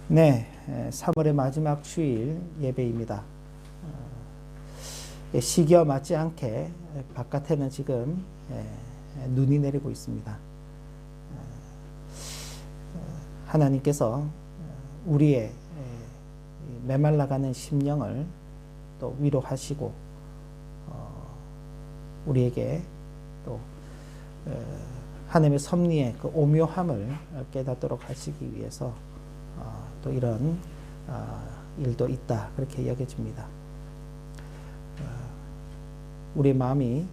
네, 3월의 마지막 주일 예배입니다. 시기와 맞지 않게 바깥에는 지금 눈이 내리고 있습니다. 하나님께서 우리의 메말라가는 심령을 또 위로하시고 우리에게 또 하나님의 섭리의 그 오묘함을 깨닫도록 하시기 위해서 또 이런 일도 있다, 그렇게 여겨집니다. 우리 마음이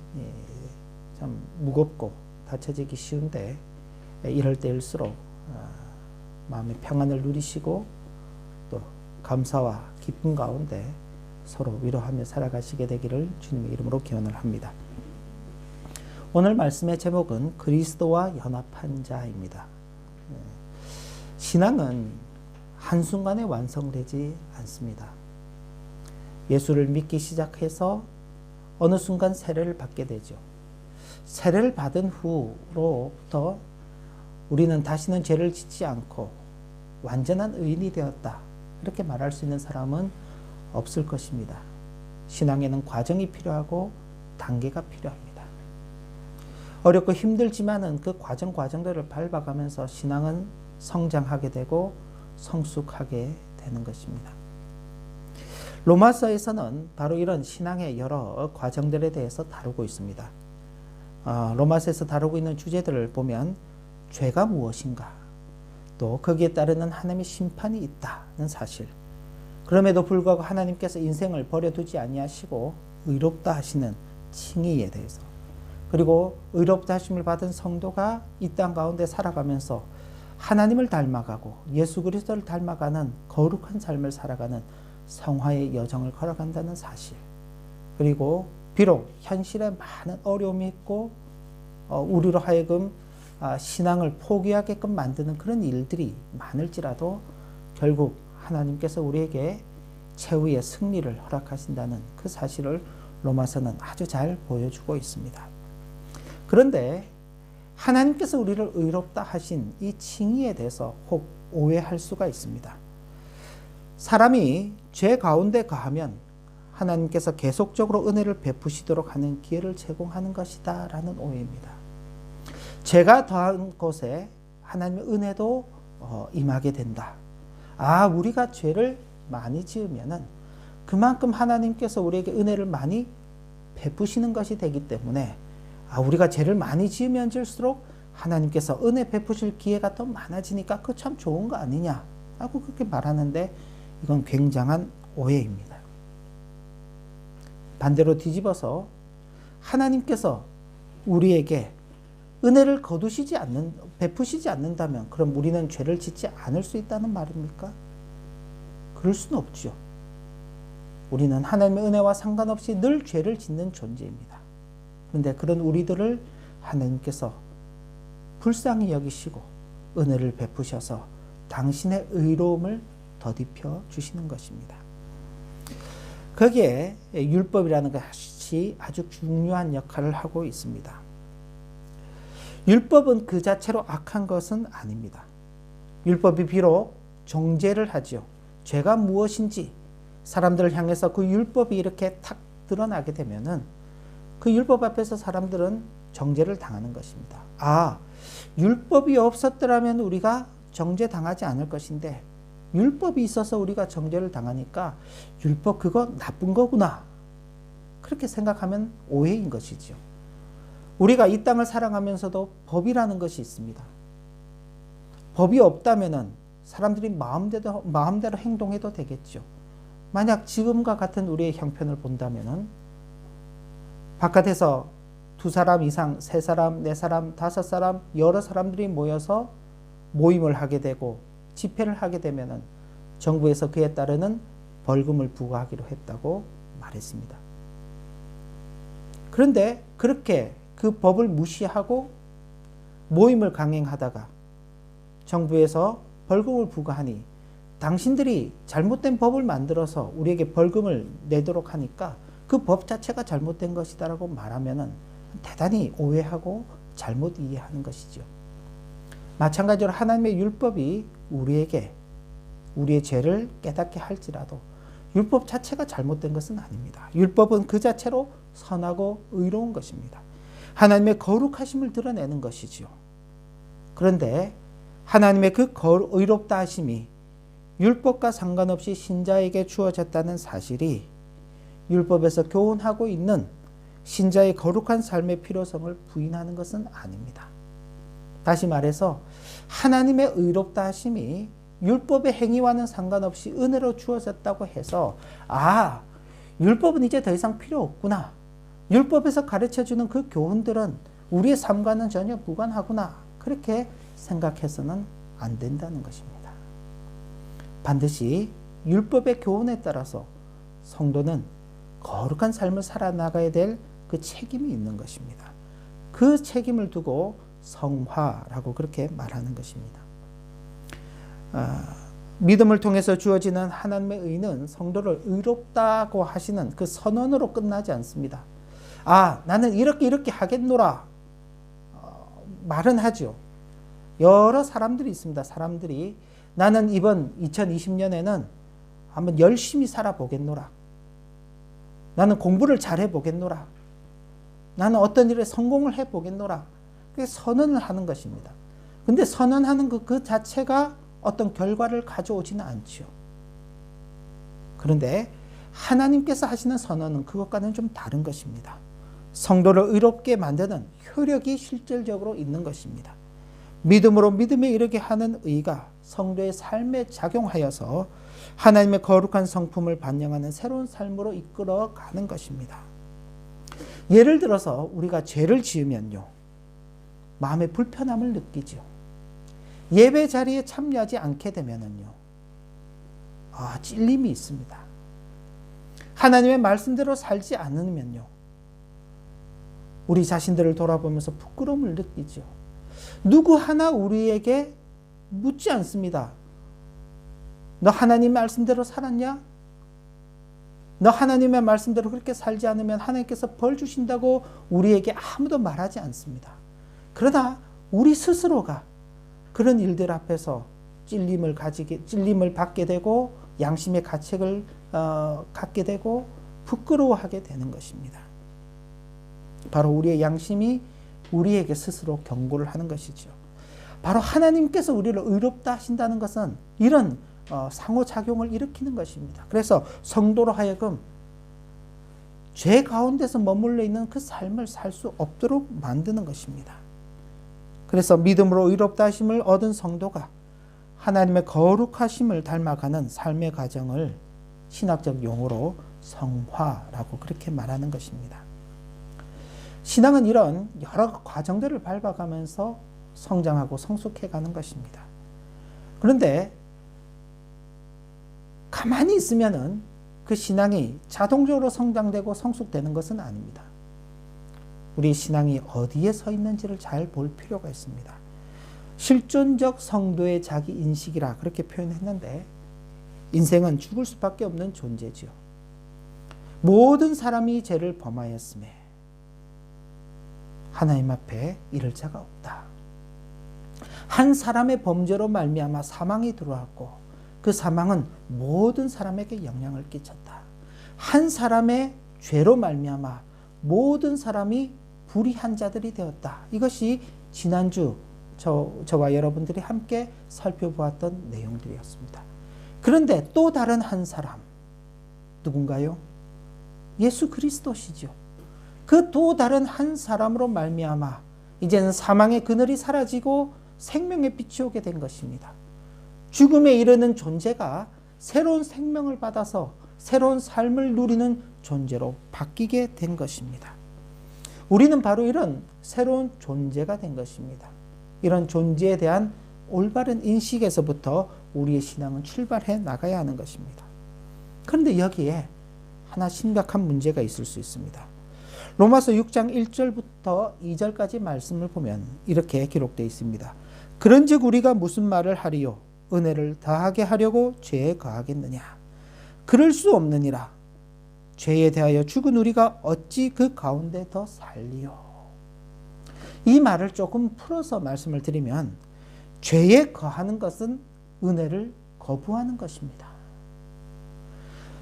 참 무겁고 다쳐지기 쉬운데 이럴 때일수록 마음의 평안을 누리시고 또 감사와 기쁨 가운데 서로 위로하며 살아가시게 되기를 주님의 이름으로 기원을 합니다. 오늘 말씀의 제목은 그리스도와 연합한 자입니다. 신앙은 한순간에 완성되지 않습니다. 예수를 믿기 시작해서 어느 순간 세례를 받게 되죠. 세례를 받은 후로부터 우리는 다시는 죄를 짓지 않고 완전한 의인이 되었다, 이렇게 말할 수 있는 사람은 없을 것입니다. 신앙에는 과정이 필요하고 단계가 필요합니다. 어렵고 힘들지만은 그 과정들을 밟아가면서 신앙은 성장하게 되고 성숙하게 되는 것입니다. 로마서에서는 바로 이런 신앙의 여러 과정들에 대해서 다루고 있습니다. 로마서에서 다루고 있는 주제들을 보면 죄가 무엇인가, 또 거기에 따르는 하나님의 심판이 있다는 사실, 그럼에도 불구하고 하나님께서 인생을 버려두지 아니하시고 의롭다 하시는 칭의에 대해서, 그리고 의롭다 하심을 받은 성도가 이 땅 가운데 살아가면서 하나님을 닮아가고 예수 그리스도를 닮아가는 거룩한 삶을 살아가는 성화의 여정을 걸어간다는 사실, 그리고 비록 현실에 많은 어려움이 있고 우리로 하여금 신앙을 포기하게끔 만드는 그런 일들이 많을지라도 결국 하나님께서 우리에게 최후의 승리를 허락하신다는 그 사실을 로마서는 아주 잘 보여주고 있습니다. 그런데 하나님께서 우리를 의롭다 하신 이 칭의에 대해서 혹 오해할 수가 있습니다. 사람이 죄 가운데 거하면 하나님께서 계속적으로 은혜를 베푸시도록 하는 기회를 제공하는 것이다 라는 오해입니다. 죄가 더한 곳에 하나님의 은혜도 임하게 된다. 우리가 죄를 많이 지으면은 그만큼 하나님께서 우리에게 은혜를 많이 베푸시는 것이 되기 때문에 우리가 죄를 많이 지으면 질수록 하나님께서 은혜 베푸실 기회가 더 많아지니까 그거 참 좋은 거 아니냐 하고 그렇게 말하는데, 이건 굉장한 오해입니다. 반대로 뒤집어서 하나님께서 우리에게 은혜를 베푸시지 않는다면 그럼 우리는 죄를 짓지 않을 수 있다는 말입니까? 그럴 수는 없죠. 우리는 하나님의 은혜와 상관없이 늘 죄를 짓는 존재입니다. 그런데 그런 우리들을 하나님께서 불쌍히 여기시고 은혜를 베푸셔서 당신의 의로움을 더딥혀 주시는 것입니다. 거기에 율법이라는 것이 아주 중요한 역할을 하고 있습니다. 율법은 그 자체로 악한 것은 아닙니다. 율법이 비록 정죄를 하죠. 죄가 무엇인지 사람들을 향해서 그 율법이 이렇게 탁 드러나게 되면은 그 율법 앞에서 사람들은 정죄를 당하는 것입니다. 율법이 없었더라면 우리가 정죄당하지 않을 것인데 율법이 있어서 우리가 정죄를 당하니까 율법 그거 나쁜 거구나, 그렇게 생각하면 오해인 것이죠. 우리가 이 땅을 살아가면서도 법이라는 것이 있습니다. 법이 없다면은 사람들이 마음대로 행동해도 되겠죠. 만약 지금과 같은 우리의 형편을 본다면은 바깥에서 2사람 이상, 3사람, 4사람, 5사람, 여러 사람들이 모여서 모임을 하게 되고 집회를 하게 되면은 정부에서 그에 따르는 벌금을 부과하기로 했다고 말했습니다. 그런데 그렇게 그 법을 무시하고 모임을 강행하다가 정부에서 벌금을 부과하니 당신들이 잘못된 법을 만들어서 우리에게 벌금을 내도록 하니까 그 법 자체가 잘못된 것이다라고 말하면은 대단히 오해하고 잘못 이해하는 것이죠. 마찬가지로 하나님의 율법이 우리에게 우리의 죄를 깨닫게 할지라도 율법 자체가 잘못된 것은 아닙니다. 율법은 그 자체로 선하고 의로운 것입니다. 하나님의 거룩하심을 드러내는 것이지요. 그런데 하나님의 그 의롭다 하심이 율법과 상관없이 신자에게 주어졌다는 사실이 율법에서 교훈하고 있는 신자의 거룩한 삶의 필요성을 부인하는 것은 아닙니다. 다시 말해서 하나님의 의롭다 하심이 율법의 행위와는 상관없이 은혜로 주어졌다고 해서 율법은 이제 더 이상 필요 없구나. 율법에서 가르쳐주는 그 교훈들은 우리의 삶과는 전혀 무관하구나. 그렇게 생각해서는 안 된다는 것입니다. 반드시 율법의 교훈에 따라서 성도는 거룩한 삶을 살아나가야 될 그 책임이 있는 것입니다. 그 책임을 두고 성화라고 그렇게 말하는 것입니다. 믿음을 통해서 주어지는 하나님의 의는 성도를 의롭다고 하시는 그 선언으로 끝나지 않습니다. 나는 이렇게 하겠노라 말은 하죠. 여러 사람들이 있습니다. 사람들이 나는 이번 2020년에는 한번 열심히 살아보겠노라. 나는 공부를 잘해보겠노라. 나는 어떤 일에 성공을 해보겠노라. 그게 선언을 하는 것입니다. 근데 선언하는 그 자체가 어떤 결과를 가져오지는 않죠. 그런데 하나님께서 하시는 선언은 그것과는 좀 다른 것입니다. 성도를 의롭게 만드는 효력이 실질적으로 있는 것입니다. 믿음으로 믿음에 이르게 하는 의가 성도의 삶에 작용하여서 하나님의 거룩한 성품을 반영하는 새로운 삶으로 이끌어가는 것입니다. 예를 들어서 우리가 죄를 지으면요, 마음의 불편함을 느끼죠. 예배 자리에 참여하지 않게 되면은요, 찔림이 있습니다. 하나님의 말씀대로 살지 않으면요, 우리 자신들을 돌아보면서 부끄러움을 느끼죠. 누구 하나 우리에게 묻지 않습니다. 너 하나님 말씀대로 살았냐? 너 하나님의 말씀대로 그렇게 살지 않으면 하나님께서 벌 주신다고 우리에게 아무도 말하지 않습니다. 그러나 우리 스스로가 그런 일들 앞에서 찔림을 받게 되고 양심의 가책을 갖게 되고 부끄러워하게 되는 것입니다. 바로 우리의 양심이 우리에게 스스로 경고를 하는 것이죠. 바로 하나님께서 우리를 의롭다 하신다는 것은 이런 상호작용을 일으키는 것입니다. 그래서 성도로 하여금 죄 가운데서 머물러 있는 그 삶을 살 수 없도록 만드는 것입니다. 그래서 믿음으로 의롭다 하심을 얻은 성도가 하나님의 거룩하심을 닮아가는 삶의 과정을 신학적 용어로 성화라고 그렇게 말하는 것입니다. 신앙은 이런 여러 과정들을 밟아가면서 성장하고 성숙해가는 것입니다. 그런데 가만히 있으면은 그 신앙이 자동적으로 성장되고 성숙되는 것은 아닙니다. 우리 신앙이 어디에 서 있는지를 잘 볼 필요가 있습니다. 실존적 성도의 자기 인식이라 그렇게 표현했는데, 인생은 죽을 수밖에 없는 존재지요. 모든 사람이 죄를 범하였음에 하나님 앞에 이를 자가 없다. 한 사람의 범죄로 말미암아 사망이 들어왔고 그 사망은 모든 사람에게 영향을 끼쳤다. 한 사람의 죄로 말미암아 모든 사람이 불의한 자들이 되었다. 이것이 지난주 저와 여러분들이 함께 살펴보았던 내용들이었습니다. 그런데 또 다른 한 사람, 누군가요? 예수 그리스도시죠. 그 또 다른 한 사람으로 말미암아 이제는 사망의 그늘이 사라지고 생명의 빛이 오게 된 것입니다. 죽음에 이르는 존재가 새로운 생명을 받아서 새로운 삶을 누리는 존재로 바뀌게 된 것입니다. 우리는 바로 이런 새로운 존재가 된 것입니다. 이런 존재에 대한 올바른 인식에서부터 우리의 신앙은 출발해 나가야 하는 것입니다. 그런데 여기에 하나 심각한 문제가 있을 수 있습니다. 로마서 6장 1절부터 2절까지 말씀을 보면 이렇게 기록되어 있습니다. 그런즉 우리가 무슨 말을 하리요? 은혜를 더하게 하려고 죄에 거하겠느냐? 그럴 수 없느니라. 죄에 대하여 죽은 우리가 어찌 그 가운데 더 살리요? 이 말을 조금 풀어서 말씀을 드리면, 죄에 거하는 것은 은혜를 거부하는 것입니다.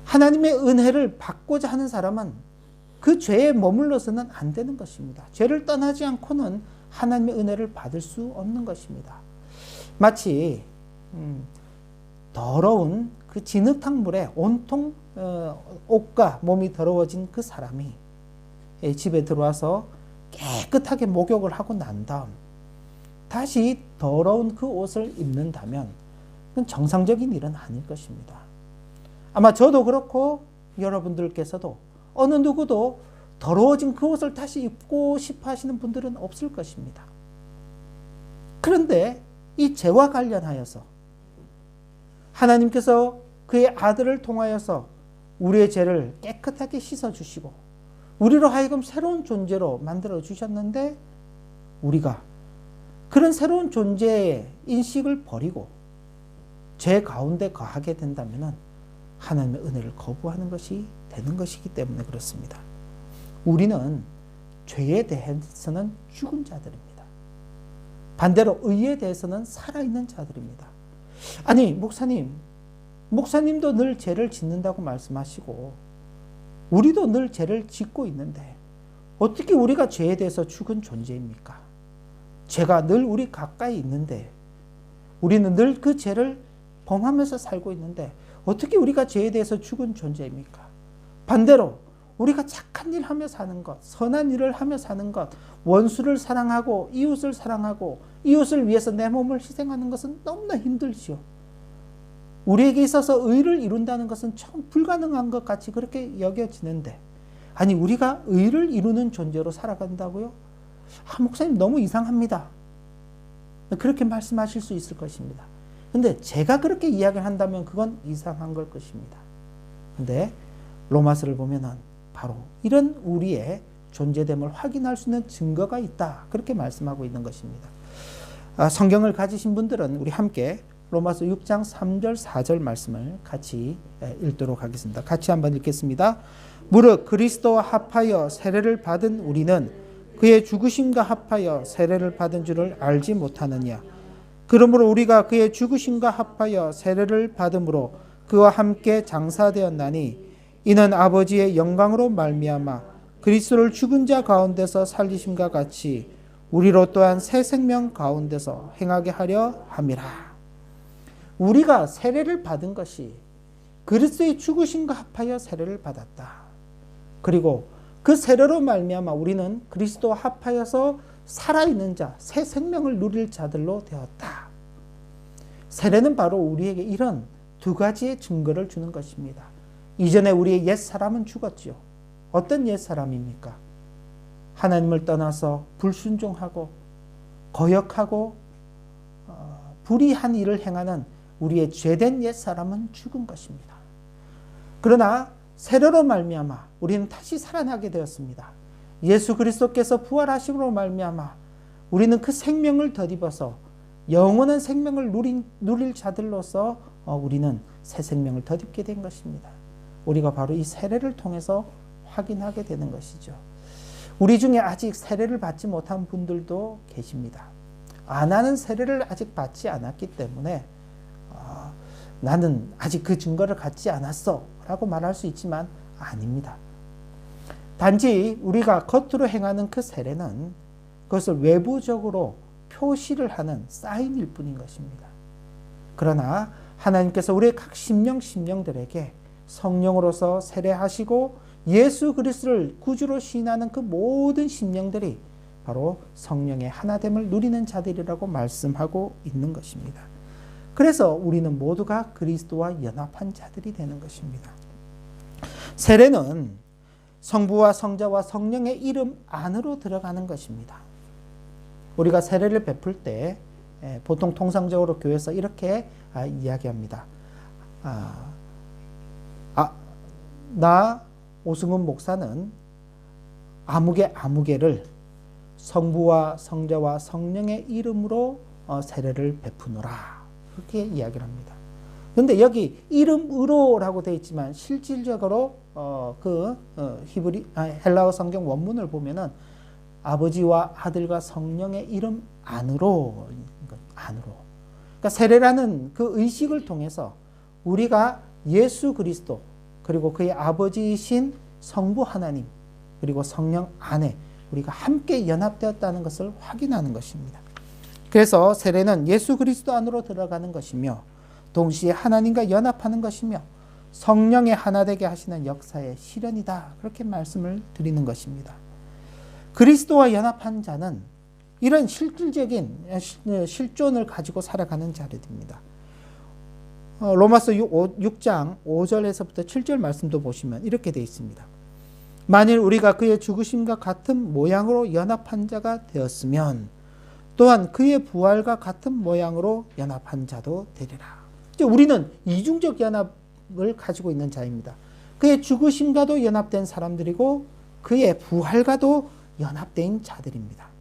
하나님의 은혜를 받고자 하는 사람은 그 죄에 머물러서는 안 되는 것입니다. 죄를 떠나지 않고는 하나님의 은혜를 받을 수 없는 것입니다. 마치 더러운 그 진흙탕 물에 온통 옷과 몸이 더러워진 그 사람이 집에 들어와서 깨끗하게 목욕을 하고 난 다음 다시 더러운 그 옷을 입는다면 그건 정상적인 일은 아닐 것입니다. 아마 저도 그렇고 여러분들께서도 어느 누구도 더러워진 그 옷을 다시 입고 싶어 하시는 분들은 없을 것입니다. 그런데 이 죄와 관련하여서 하나님께서 그의 아들을 통하여서 우리의 죄를 깨끗하게 씻어주시고 우리로 하여금 새로운 존재로 만들어 주셨는데 우리가 그런 새로운 존재의 인식을 버리고 죄 가운데 거하게 된다면 하나님의 은혜를 거부하는 것이 되는 것이기 때문에 그렇습니다. 우리는 죄에 대해서는 죽은 자들입니다. 반대로 의에 대해서는 살아있는 자들입니다. 아니 목사님도 늘 죄를 짓는다고 말씀하시고 우리도 늘 죄를 짓고 있는데 어떻게 우리가 죄에 대해서 죽은 존재입니까? 죄가 늘 우리 가까이 있는데 우리는 늘 그 죄를 범하면서 살고 있는데 어떻게 우리가 죄에 대해서 죽은 존재입니까? 반대로 우리가 착한 일 하며 사는 것, 선한 일을 하며 사는 것, 원수를 사랑하고 이웃을 위해서 내 몸을 희생하는 것은 너무나 힘들지요. 우리에게 있어서 의를 이룬다는 것은 참 불가능한 것 같이 그렇게 여겨지는데 아니 우리가 의를 이루는 존재로 살아간다고요? 목사님 너무 이상합니다. 그렇게 말씀하실 수 있을 것입니다. 근데 제가 그렇게 이야기를 한다면 그건 이상한 걸 것입니다. 근데 로마서를 보면은 바로 이런 우리의 존재됨을 확인할 수 있는 증거가 있다. 그렇게 말씀하고 있는 것입니다. 성경을 가지신 분들은 우리 함께 로마서 6장 3절 4절 말씀을 같이 읽도록 하겠습니다. 같이 한번 읽겠습니다. 무릇 그리스도와 합하여 세례를 받은 우리는 그의 죽으심과 합하여 세례를 받은 줄을 알지 못하느냐. 그러므로 우리가 그의 죽으심과 합하여 세례를 받음으로 그와 함께 장사되었나니 이는 아버지의 영광으로 말미암아 그리스도를 죽은 자 가운데서 살리심과 같이 우리로 또한 새 생명 가운데서 행하게 하려 함이라. 우리가 세례를 받은 것이 그리스도의 죽으심과 합하여 세례를 받았다. 그리고 그 세례로 말미암아 우리는 그리스도와 합하여서 살아있는 자, 새 생명을 누릴 자들로 되었다. 세례는 바로 우리에게 이런 두 가지의 증거를 주는 것입니다. 이전에 우리의 옛사람은 죽었지요. 어떤 옛사람입니까? 하나님을 떠나서 불순종하고 거역하고 불의한 일을 행하는 우리의 죄된 옛사람은 죽은 것입니다. 그러나 세례로 말미암아 우리는 다시 살아나게 되었습니다. 예수 그리스도께서 부활하심으로 말미암아 우리는 그 생명을 덧입어서 영원한 생명을 누릴 자들로서 우리는 새 생명을 덧입게 된 것입니다. 우리가 바로 이 세례를 통해서 확인하게 되는 것이죠. 우리 중에 아직 세례를 받지 못한 분들도 계십니다. 나는 세례를 아직 받지 않았기 때문에 나는 아직 그 증거를 갖지 않았어 라고 말할 수 있지만 아닙니다. 단지 우리가 겉으로 행하는 그 세례는 그것을 외부적으로 표시를 하는 사인일 뿐인 것입니다. 그러나 하나님께서 우리의 각 심령들에게 성령으로서 세례하시고 예수 그리스도를 구주로 시인하는 그 모든 심령들이 바로 성령의 하나됨을 누리는 자들이라고 말씀하고 있는 것입니다. 그래서 우리는 모두가 그리스도와 연합한 자들이 되는 것입니다. 세례는 성부와 성자와 성령의 이름 안으로 들어가는 것입니다. 우리가 세례를 베풀 때 보통 통상적으로 교회에서 이렇게 이야기합니다. 나 오승훈 목사는 아무개를 성부와 성자와 성령의 이름으로 세례를 베푸노라. 그렇게 이야기를 합니다. 그런데 여기 이름으로라고 되어 있지만 실질적으로 헬라어 성경 원문을 보면은 아버지와 아들과 성령의 이름 안으로. 그러니까 세례라는 그 의식을 통해서 우리가 예수 그리스도 그리고 그의 아버지이신 성부 하나님 그리고 성령 안에 우리가 함께 연합되었다는 것을 확인하는 것입니다. 그래서 세례는 예수 그리스도 안으로 들어가는 것이며 동시에 하나님과 연합하는 것이며 성령의 하나 되게 하시는 역사의 실현이다. 그렇게 말씀을 드리는 것입니다. 그리스도와 연합한 자는 이런 실질적인 실존을 가지고 살아가는 자들입니다. 로마서 6장 5절에서부터 7절 말씀도 보시면 이렇게 되어 있습니다. 만일 우리가 그의 죽으심과 같은 모양으로 연합한 자가 되었으면 또한 그의 부활과 같은 모양으로 연합한 자도 되리라. 우리는 이중적 연합을 가지고 있는 자입니다. 그의 죽으심과도 연합된 사람들이고 그의 부활과도 연합된 자들입니다.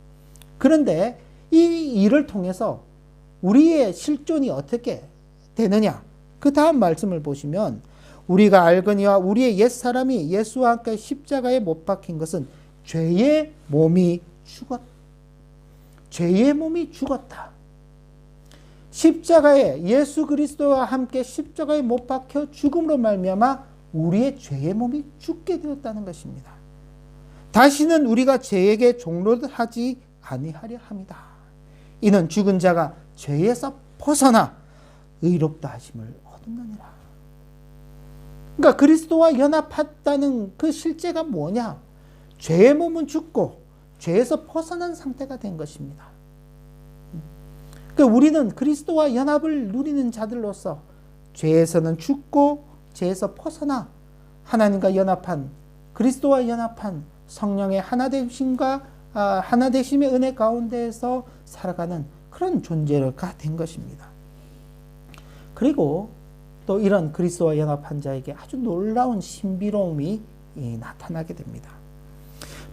그런데 이 일을 통해서 우리의 실존이 어떻게 되느냐? 그 다음 말씀을 보시면 우리가 알거니와 우리의 옛사람이 예수와 함께 십자가에 못 박힌 것은 죄의 몸이 죽었다. 죄의 몸이 죽었다. 십자가에 예수 그리스도와 함께 십자가에 못 박혀 죽음으로 말미암아 우리의 죄의 몸이 죽게 되었다는 것입니다. 다시는 우리가 죄에게 종노릇하지 아니하려 함이다. 이는 죽은 자가 죄에서 벗어나 의롭다 하심을 얻느니라. 그러니까 그리스도와 연합했다는 그 실제가 뭐냐? 죄의 몸은 죽고 죄에서 벗어난 상태가 된 것입니다. 그러니까 우리는 그리스도와 연합을 누리는 자들로서 죄에서는 죽고 죄에서 벗어나 하나님과 연합한 그리스도와 연합한 성령의 하나되심과 하나되심의 은혜 가운데에서 살아가는 그런 존재가 된 것입니다. 그리고 또 이런 그리스도와 연합한 자에게 아주 놀라운 신비로움이 나타나게 됩니다.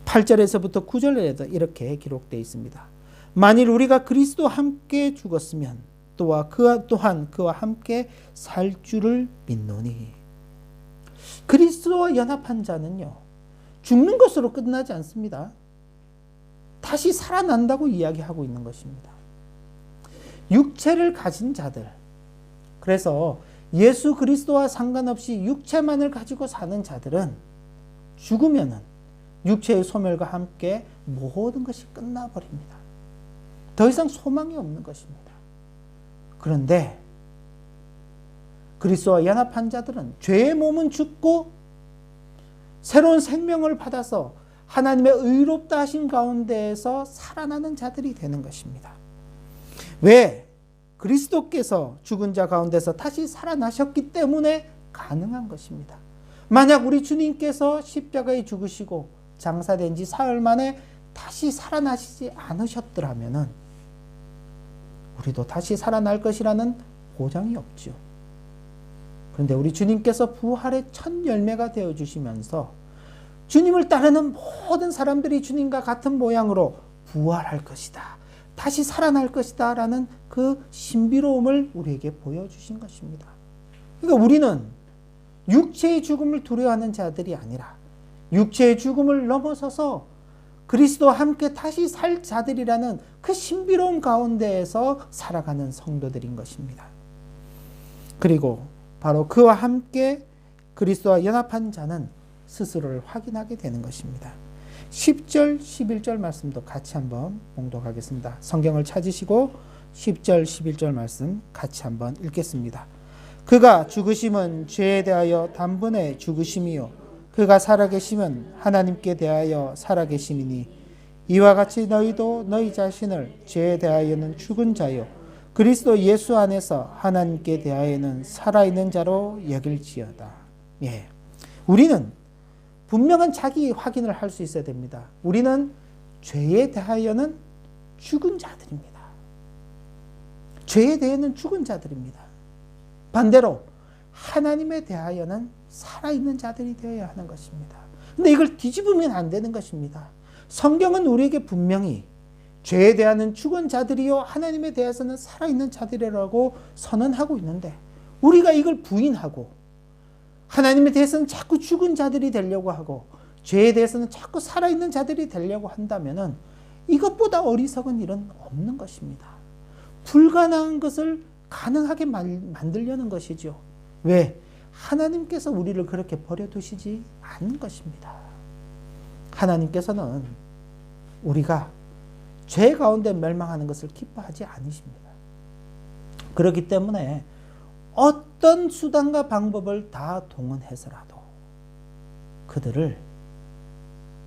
8절에서부터 9절에도 이렇게 기록되어 있습니다. 만일 우리가 그리스도와 함께 죽었으면 또한 그와 함께 살 줄을 믿노니. 그리스도와 연합한 자는요, 죽는 것으로 끝나지 않습니다. 다시 살아난다고 이야기하고 있는 것입니다. 육체를 가진 자들, 그래서 예수 그리스도와 상관없이 육체만을 가지고 사는 자들은 죽으면은 육체의 소멸과 함께 모든 것이 끝나버립니다. 더 이상 소망이 없는 것입니다. 그런데 그리스도와 연합한 자들은 죄의 몸은 죽고 새로운 생명을 받아서 하나님의 의롭다 하신 가운데에서 살아나는 자들이 되는 것입니다. 왜? 그리스도께서 죽은 자 가운데서 다시 살아나셨기 때문에 가능한 것입니다. 만약 우리 주님께서 십자가에 죽으시고 장사된 지 사흘 만에 다시 살아나시지 않으셨더라면 우리도 다시 살아날 것이라는 보장이 없죠. 그런데 우리 주님께서 부활의 첫 열매가 되어주시면서 주님을 따르는 모든 사람들이 주님과 같은 모양으로 부활할 것이다. 다시 살아날 것이다 라는 그 신비로움을 우리에게 보여주신 것입니다. 그러니까 우리는 육체의 죽음을 두려워하는 자들이 아니라 육체의 죽음을 넘어서서 그리스도와 함께 다시 살 자들이라는 그 신비로움 가운데에서 살아가는 성도들인 것입니다. 그리고 바로 그와 함께 그리스도와 연합한 자는 스스로를 확인하게 되는 것입니다. 10절, 11절 말씀도 같이 한번 봉독하겠습니다. 성경을 찾으시고 10절, 11절 말씀 같이 한번 읽겠습니다. 그가 죽으심은 죄에 대하여 단번에 죽으심이요 그가 살아계심은 하나님께 대하여 살아계심이니 이와 같이 너희도 너희 자신을 죄에 대하여는 죽은 자요 그리스도 예수 안에서 하나님께 대하여는 살아있는 자로 여길지어다. 예, 우리는 분명한 자기 확인을 할 수 있어야 됩니다. 우리는 죄에 대하여는 죽은 자들입니다. 죄에 대해는 죽은 자들입니다. 반대로 하나님에 대하여는 살아있는 자들이 되어야 하는 것입니다. 근데 이걸 뒤집으면 안 되는 것입니다. 성경은 우리에게 분명히 죄에 대하여는 죽은 자들이요 하나님에 대해서는 살아있는 자들이라고 선언하고 있는데 우리가 이걸 부인하고 하나님에 대해서는 자꾸 죽은 자들이 되려고 하고 죄에 대해서는 자꾸 살아있는 자들이 되려고 한다면 이것보다 어리석은 일은 없는 것입니다. 불가능한 것을 가능하게 만들려는 것이죠. 왜? 하나님께서 우리를 그렇게 버려두시지 않는 것입니다. 하나님께서는 우리가 죄 가운데 멸망하는 것을 기뻐하지 않으십니다. 그렇기 때문에 어떤 수단과 방법을 다 동원해서라도 그들을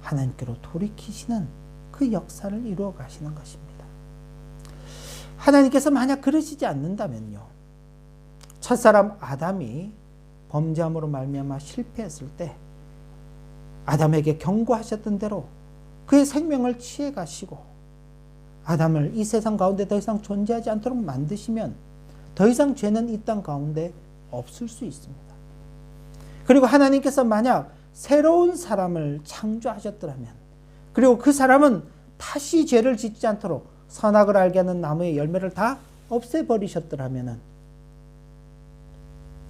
하나님께로 돌이키시는 그 역사를 이루어 가시는 것입니다. 하나님께서 만약 그러시지 않는다면요, 첫사람 아담이 범죄함으로 말미암아 실패했을 때 아담에게 경고하셨던 대로 그의 생명을 취해 가시고 아담을 이 세상 가운데 더 이상 존재하지 않도록 만드시면 더 이상 죄는 이 땅 가운데 없을 수 있습니다. 그리고 하나님께서 만약 새로운 사람을 창조하셨더라면, 그리고 그 사람은 다시 죄를 짓지 않도록 선악을 알게 하는 나무의 열매를 다 없애버리셨더라면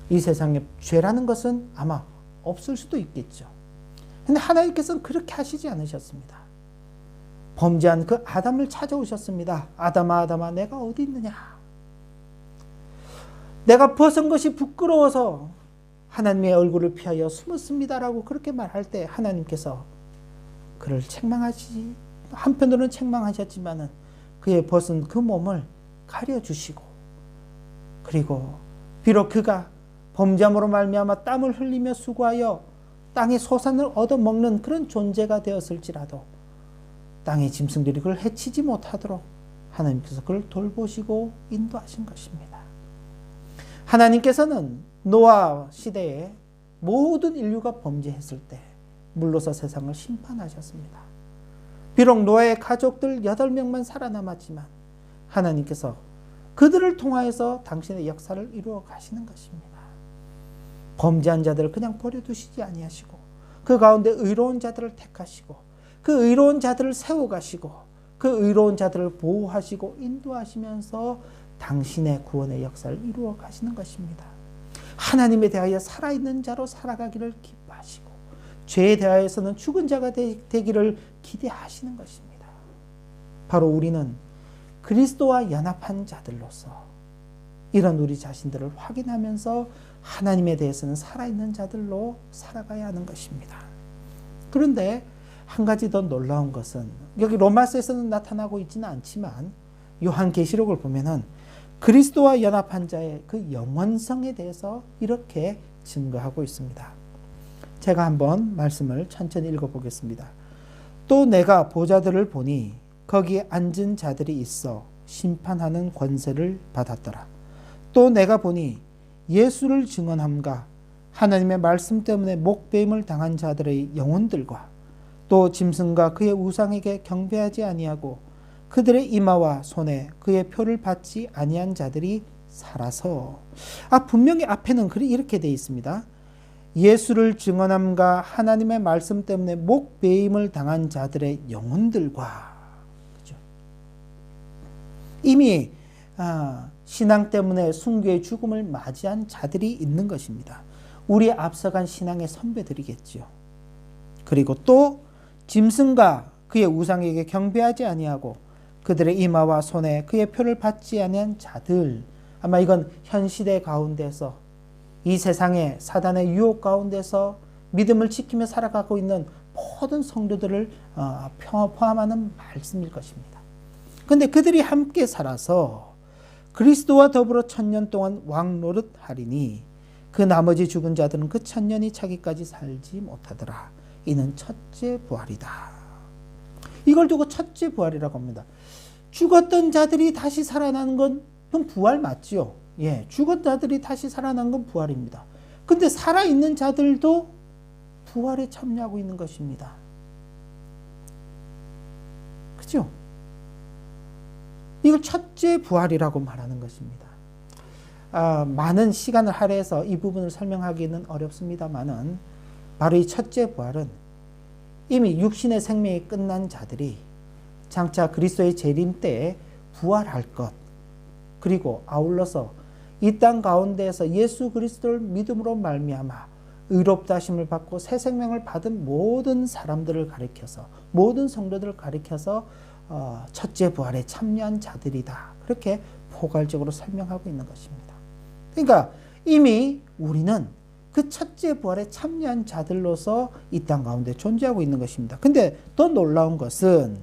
이 세상에 죄라는 것은 아마 없을 수도 있겠죠. 그런데 하나님께서는 그렇게 하시지 않으셨습니다. 범죄한 그 아담을 찾아오셨습니다. 아담아, 아담아, 내가 어디 있느냐? 내가 벗은 것이 부끄러워서 하나님의 얼굴을 피하여 숨었습니다라고 그렇게 말할 때 하나님께서 그를 책망하시지, 한편으로는 책망하셨지만은 그의 벗은 그 몸을 가려주시고, 그리고 비록 그가 범죄함으로 말미암아 땀을 흘리며 수고하여 땅의 소산을 얻어먹는 그런 존재가 되었을지라도 땅의 짐승들이 그를 해치지 못하도록 하나님께서 그를 돌보시고 인도하신 것입니다. 하나님께서는 노아 시대에 모든 인류가 범죄했을 때 물로서 세상을 심판하셨습니다. 비록 노아의 가족들 8명만 살아남았지만 하나님께서 그들을 통하여서 당신의 역사를 이루어 가시는 것입니다. 범죄한 자들을 그냥 버려두시지 아니하시고 그 가운데 의로운 자들을 택하시고 그 의로운 자들을 세워가시고 그 의로운 자들을 보호하시고 인도하시면서 당신의 구원의 역사를 이루어 가시는 것입니다. 하나님에 대하여 살아있는 자로 살아가기를 기뻐하시고 죄에 대하여서는 죽은 자가 되기를 기대하시는 것입니다. 바로 우리는 그리스도와 연합한 자들로서 이런 우리 자신들을 확인하면서 하나님에 대해서는 살아있는 자들로 살아가야 하는 것입니다. 그런데 한 가지 더 놀라운 것은 여기 로마서에서는 나타나고 있지는 않지만 요한계시록을 보면은 그리스도와 연합한 자의 그 영원성에 대해서 이렇게 증거하고 있습니다. 제가 한번 말씀을 천천히 읽어보겠습니다. 또 내가 보좌들을 보니 거기에 앉은 자들이 있어 심판하는 권세를 받았더라. 또 내가 보니 예수를 증언함과 하나님의 말씀 때문에 목배임을 당한 자들의 영혼들과 또 짐승과 그의 우상에게 경배하지 아니하고 그들의 이마와 손에 그의 표를 받지 아니한 자들이 살아서, 분명히 앞에는 글이 이렇게 되어 있습니다. 예수를 증언함과 하나님의 말씀 때문에 목배임을 당한 자들의 영혼들과, 그렇죠? 이미 신앙 때문에 순교의 죽음을 맞이한 자들이 있는 것입니다. 우리의 앞서간 신앙의 선배들이겠죠. 그리고 또 짐승과 그의 우상에게 경배하지 아니하고 그들의 이마와 손에 그의 표를 받지 아니한 자들, 아마 이건 현 시대 가운데서 이 세상의 사단의 유혹 가운데서 믿음을 지키며 살아가고 있는 모든 성도들을 포함하는 말씀일 것입니다. 그런데 그들이 함께 살아서 그리스도와 더불어 1000년 동안 왕노릇 하리니 그 나머지 죽은 자들은 그 1000년이 차기까지 살지 못하더라. 이는 첫째 부활이다. 이걸 두고 첫째 부활이라고 합니다. 죽었던 자들이 다시 살아나는 건 그건 부활 맞지요? 예, 죽었던 자들이 다시 살아난 건 부활입니다. 근데 살아있는 자들도 부활에 참여하고 있는 것입니다. 그죠? 이걸 첫째 부활이라고 말하는 것입니다. 많은 시간을 할애해서 이 부분을 설명하기는 어렵습니다만은 바로 이 첫째 부활은 이미 육신의 생명이 끝난 자들이 장차 그리스도의 재림 때에 부활할 것, 그리고 아울러서 이 땅 가운데에서 예수 그리스도를 믿음으로 말미암아 의롭다 하심을 받고 새 생명을 받은 모든 사람들을 가리켜서, 모든 성도들을 가리켜서 첫째 부활에 참여한 자들이다, 그렇게 포괄적으로 설명하고 있는 것입니다. 그러니까 이미 우리는 그 첫째 부활에 참여한 자들로서 이 땅 가운데 존재하고 있는 것입니다. 근데 더 놀라운 것은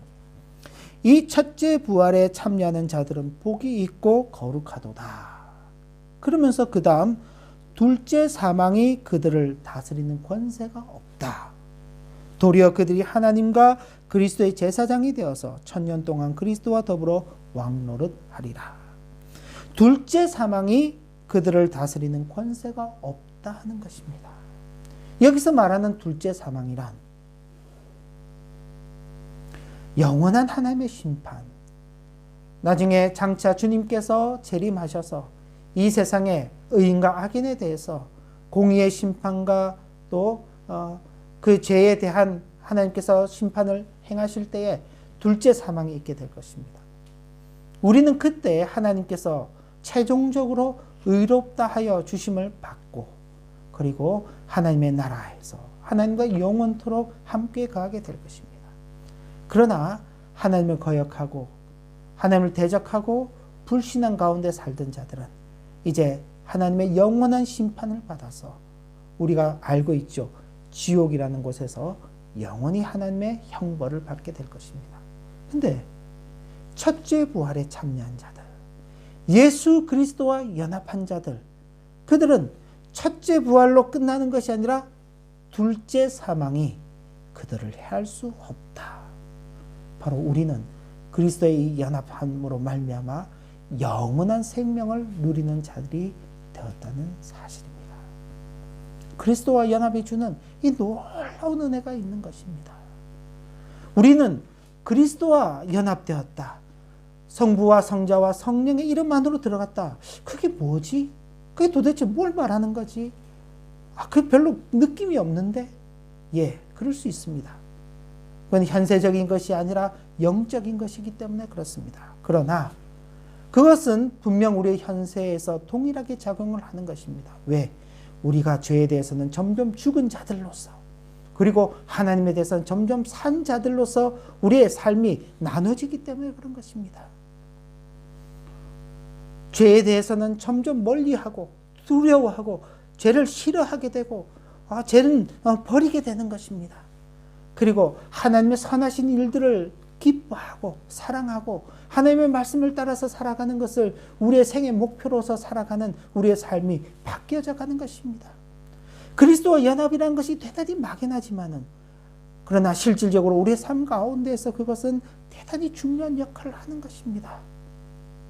이 첫째 부활에 참여하는 자들은 복이 있고 거룩하도다. 그러면서 그 다음 둘째 사망이 그들을 다스리는 권세가 없다. 도리어 그들이 하나님과 그리스도의 제사장이 되어서 1000년 동안 그리스도와 더불어 왕노릇하리라. 둘째 사망이 그들을 다스리는 권세가 없다 하는 것입니다. 여기서 말하는 둘째 사망이란 영원한 하나님의 심판, 나중에 장차 주님께서 재림하셔서 이 세상의 의인과 악인에 대해서 공의의 심판과 또 그 죄에 대한 하나님께서 심판을 행하실 때에 둘째 사망이 있게 될 것입니다. 우리는 그때 하나님께서 최종적으로 의롭다 하여 주심을 받고 그리고 하나님의 나라에서 하나님과 영원토록 함께 거하게 될 것입니다. 그러나 하나님을 거역하고 하나님을 대적하고 불신앙 가운데 살던 자들은 이제 하나님의 영원한 심판을 받아서 우리가 알고 있죠. 지옥이라는 곳에서 영원히 하나님의 형벌을 받게 될 것입니다. 근데 첫째 부활에 참여한 자들, 예수 그리스도와 연합한 자들, 그들은 첫째 부활로 끝나는 것이 아니라 둘째 사망이 그들을 해할 수 없다. 바로 우리는 그리스도의 연합함으로 말미암아 영원한 생명을 누리는 자들이 되었다는 사실입니다. 그리스도와 연합이 주는 이 놀라운 은혜가 있는 것입니다. 우리는 그리스도와 연합되었다. 성부와 성자와 성령의 이름만으로 들어갔다. 그게 뭐지? 그게 도대체 뭘 말하는 거지? 그게 별로 느낌이 없는데? 예, 그럴 수 있습니다. 그건 현세적인 것이 아니라 영적인 것이기 때문에 그렇습니다. 그러나 그것은 분명 우리의 현세에서 동일하게 작용을 하는 것입니다. 왜? 우리가 죄에 대해서는 점점 죽은 자들로서 그리고 하나님에 대해서는 점점 산 자들로서 우리의 삶이 나눠지기 때문에 그런 것입니다. 죄에 대해서는 점점 멀리하고 두려워하고 죄를 싫어하게 되고 죄는 버리게 되는 것입니다. 그리고 하나님의 선하신 일들을 기뻐하고 사랑하고 하나님의 말씀을 따라서 살아가는 것을 우리의 생의 목표로서 살아가는 우리의 삶이 바뀌어져 가는 것입니다. 그리스도와 연합이라는 것이 대단히 막연하지만은 그러나 실질적으로 우리의 삶 가운데에서 그것은 대단히 중요한 역할을 하는 것입니다.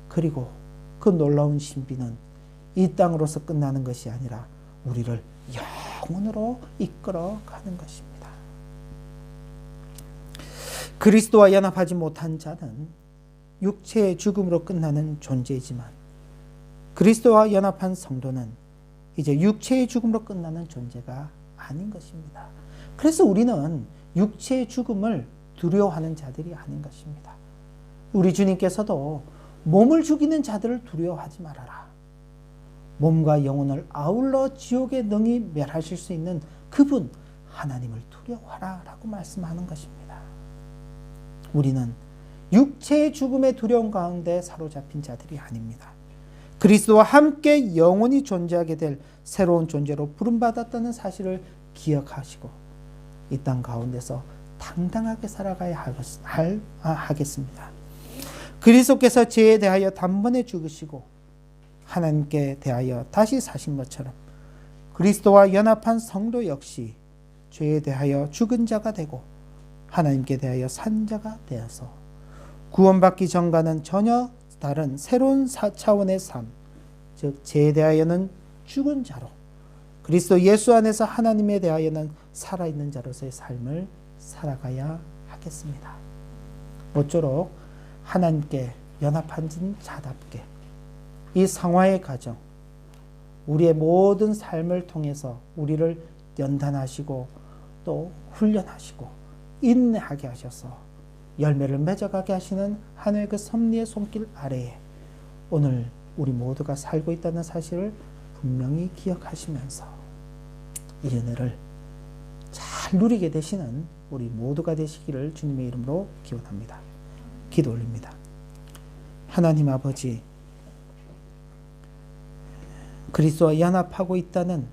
그리고 그 놀라운 신비는 이 땅으로서 끝나는 것이 아니라 우리를 영원으로 이끌어 가는 것입니다. 그리스도와 연합하지 못한 자는 육체의 죽음으로 끝나는 존재이지만 그리스도와 연합한 성도는 이제 육체의 죽음으로 끝나는 존재가 아닌 것입니다. 그래서 우리는 육체의 죽음을 두려워하는 자들이 아닌 것입니다. 우리 주님께서도 몸을 죽이는 자들을 두려워하지 말아라. 몸과 영혼을 아울러 지옥에 능히 멸하실 수 있는 그분 하나님을 두려워하라 라고 말씀하는 것입니다. 우리는 육체의 죽음의 두려움 가운데 사로잡힌 자들이 아닙니다. 그리스도와 함께 영원히 존재하게 될 새로운 존재로 부름받았다는 사실을 기억하시고 이 땅 가운데서 당당하게 살아가야 하겠습니다. 그리스도께서 죄에 대하여 단번에 죽으시고 하나님께 대하여 다시 사신 것처럼 그리스도와 연합한 성도 역시 죄에 대하여 죽은 자가 되고 하나님께 대하여 산 자가 되어서 구원받기 전과는 전혀 다른 새로운 차원의 삶, 즉 죄에 대하여는 죽은 자로 그리스도 예수 안에서 하나님에 대하여는 살아있는 자로서의 삶을 살아가야 하겠습니다. 모쪼록 하나님께 연합한 자답게 이 상화의 과정, 우리의 모든 삶을 통해서 우리를 연단하시고 또 훈련하시고 인내하게 하셔서 열매를 맺어가게 하시는 하나님의 그 섭리의 손길 아래에 오늘 우리 모두가 살고 있다는 사실을 분명히 기억하시면서 이 은혜를 잘 누리게 되시는 우리 모두가 되시기를 주님의 이름으로 기원합니다. 기도 올립니다. 하나님 아버지, 그리스도와 연합하고 있다는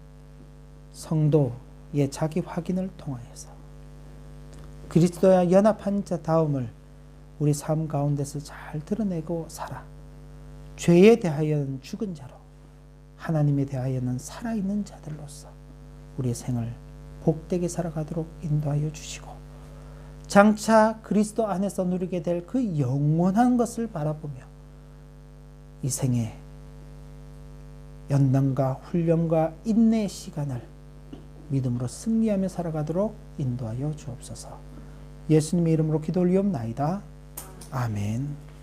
성도의 자기 확인을 통하여서 그리스도와 연합한 자다움을 우리 삶 가운데서 잘 드러내고 살아 죄에 대하여는 죽은 자로 하나님에 대하여는 살아있는 자들로서 우리의 생을 복되게 살아가도록 인도하여 주시고 장차 그리스도 안에서 누리게 될 그 영원한 것을 바라보며 이 생에 연단과 훈련과 인내의 시간을 믿음으로 승리하며 살아가도록 인도하여 주옵소서. 예수님의 이름으로 기도 올리옵나이다. 아멘.